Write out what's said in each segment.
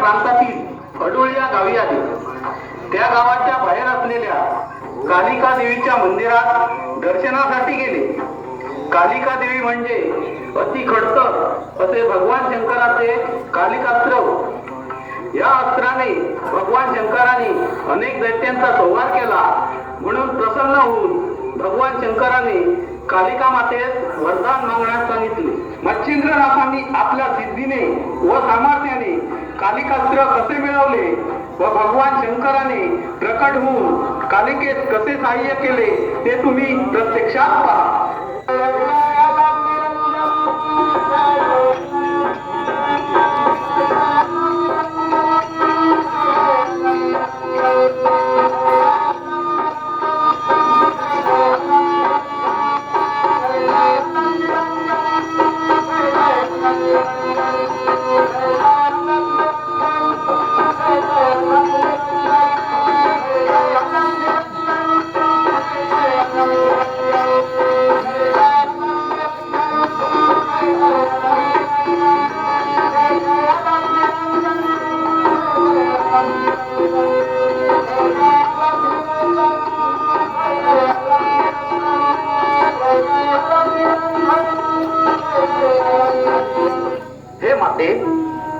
प्रांतातील अडोळ या गावी आले. त्या गावाच्या बाहेर असलेल्या कालिका देवीच्या मंदिरात दर्शनासाठी गेले. कालिका देवी म्हणजे अति खडतर असे भगवान शंकराचे कालिकास्त्र. या अस्त्राने भगवान शंकराने अनेक दैत्यांचा संहार केला. म्हणून प्रसन्न होऊन भगवान शंकराने कालिका मातेस वरदान मागण्यास सांगितले. मच्छिंद्रनाथांनी आपल्या सिद्धीने व सामर्थ्याने कालिकास्त्र कसे मिळवले व भगवान शंकराने प्रकट होऊन कालिकेस कसे सहाय्य केले ते तुम्ही प्रत्यक्षात पहा.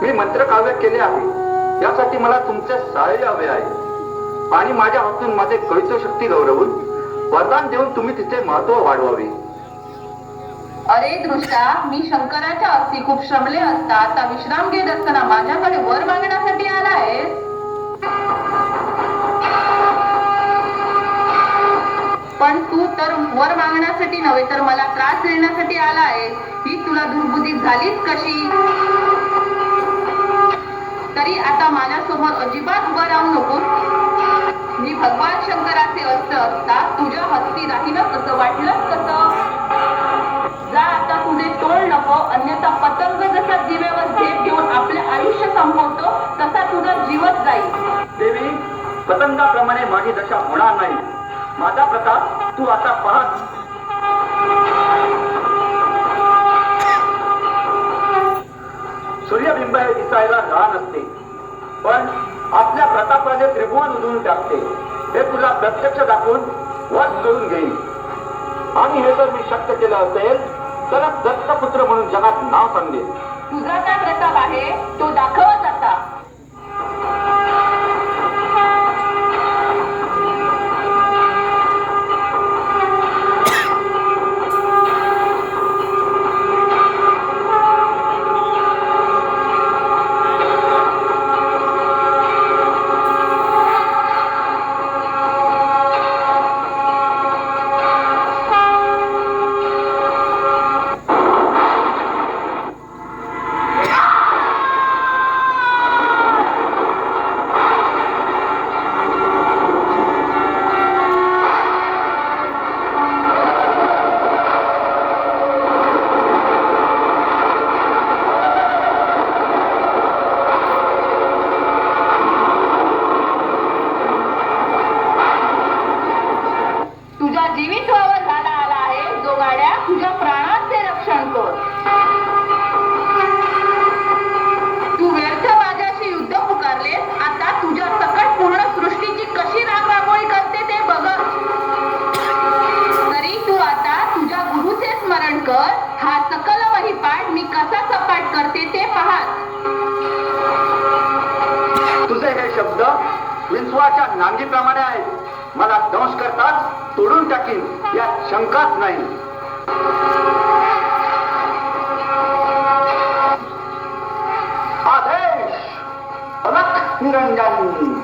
मी मंत्रकाव्य केले आहे. यासाठी मला तुमचे सहाय्य हवे आहे आणि माझ्या हातून माझे कवित्व शक्ती गौरवून वरदान देऊन तुम्ही तिचे महत्व वाढवावे. अरे दृष्टा, मी शंकराच्या अस्थी खूप श्रमले असता आता विश्राम घेत असताना माझ्याकडे वर मागण्यासाठी आला आहे. पण तू तर वर मागण्यासाठी नव्हे तर मला त्रास देण्यासाठी आला आहे. ही तुला दुर्बुद्धी झालीच कशी? तरी आता माझ्यासमोर अजिबात उभा राहू नको. मी भगवान शंकराचे अस्त्र असता तुझ्या हस्ती राहिलं कसं वाटलं कसं? जा आता, तुझे तोड नको, अन्यथा पतंग जसा दिव्यावर झेप घेऊन आपले आयुष्य संपवतो तसा तुझा जीवच जाईल. देवी, पतंगाप्रमाणे माझी दशा होणार नाही. माझा प्रताप तू आता पाहत. सूर्यबिंब हे दिसायला लहान असते पण आपल्या प्रतापाने त्रिभुवन उधळून टाकते. हे तुला प्रत्यक्ष दाखवून वध करून घेईल. आणि हे जर मी शक्य केलं असेल तरच दत्तपुत्र म्हणून जगात नाव सांगेल. तुझा काय प्रताप आहे तो दाखवत आता. विंचवाच्या नांगीप्रमाणे आहे. मला दंश करताच तोडून टाकीन यात शंकाच नाही. आदेश अलख निरंजन.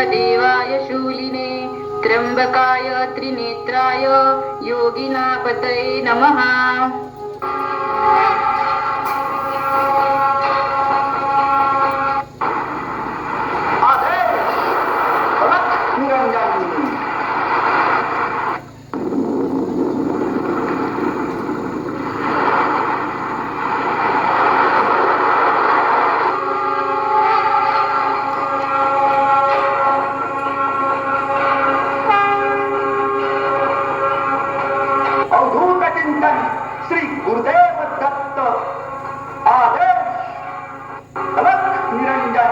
देवाय शूलिने त्र्यंबकाय त्रिनेत्राय योगिनापतये नमः. अवधूत चिंतन श्री गुरुदेव दत्त आदेश अलख निरंजन.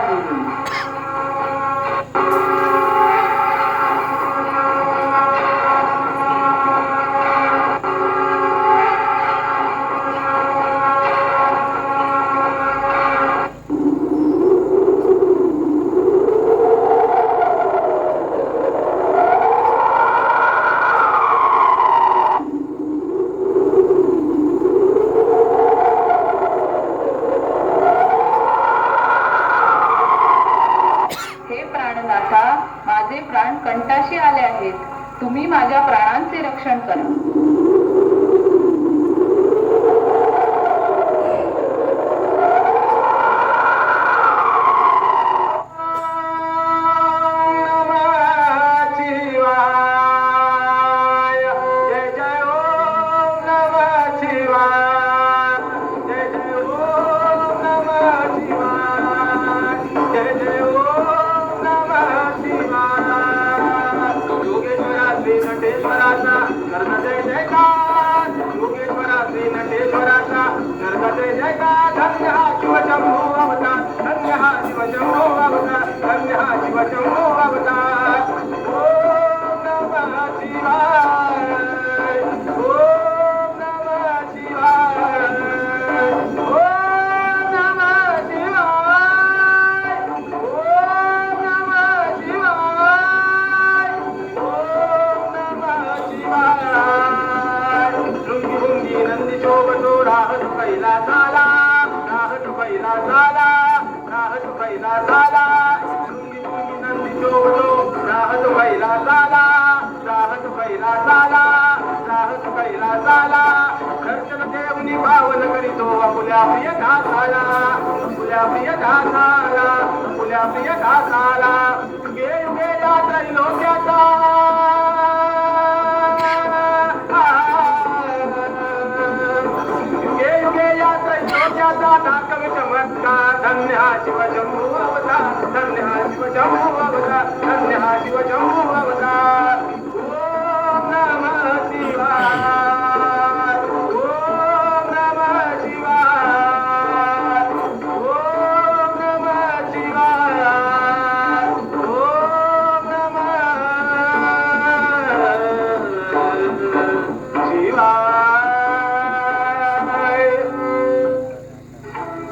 हे प्राणनाथा, माझे प्राण कंठाशी आले आहेत. तुम्ही माझ्या प्राणांचे रक्षण करा.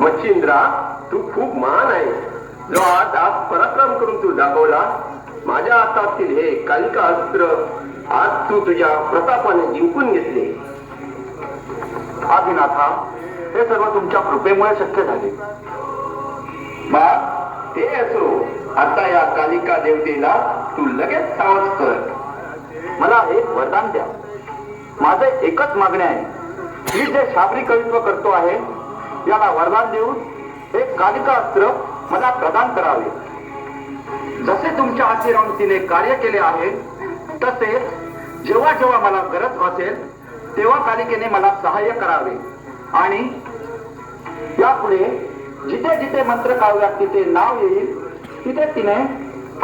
मच्छिंद्रा, तू खूप महान आहे. जो आज पराक्रम करून तू दाखवला. माझ्या हातातील हे कालिका अस्त्र आज तू तुझ्या प्रतापाने जिंकून घेतले. आदिनाथा, हे सर्व तुमच्या कृपेमुळे शक्य झाले. बा ते असो, आता या कालिका देवतेला तू लगेच सावध कर. मला एक वरदान द्या. माझे एकच मागणे आहे. मी जे शाबरी कवित्व करतो आहे याला वरदान देऊन एक कालिका अस्त्र मला प्रदान करावे. जसे तुमच्या हाती राहून तिने कार्य केले आहे तसे जेव्हा जेव्हा मला गरज असेल तेव्हा कालिकेने मला सहाय्य करावे. आणि यापुढे जिथे जिथे मंत्र काव्यात तिथे नाव येईल तिथे तिने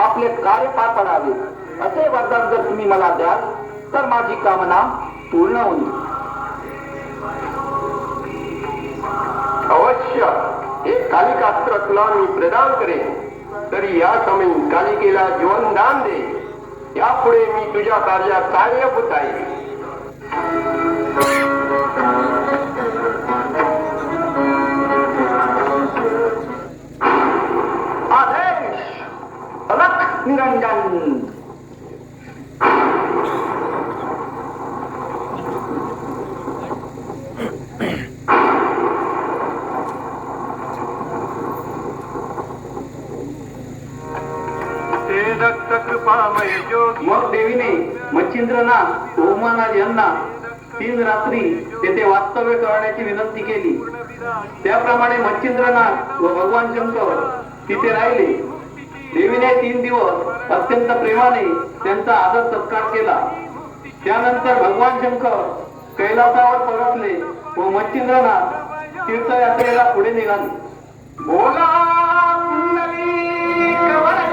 आपले कार्य पार पाडावे. असे वरदान जर तुम्ही मला द्याल तर माझी कामना पूर्ण होईल. अवश्य हे कालिकास्त्र तुला मी प्रदान करेन. तरी या समयी कालिकेला जीवनदान दे. यापुढे मी तुझ्या कार्यात कार्यभूत आहे. आदेश अलख निरंजन. मग देवीने मच्छिंद्रनाथ ओमानाथ यांना 3 रात्री तेथे वास्तव्य करण्याची विनंती केली. त्याप्रमाणे मच्छिंद्रनाथ व भगवान शंकर तिथे राहिले. देवीने 3 दिवस अत्यंत प्रेमाने त्यांचा आदर सत्कार केला. त्यानंतर भगवान शंकर कैलासावर परतले व मच्छिंद्रनाथ तीर्थयात्रेला पुढे निघाले. बोला पुंडलिक वरदा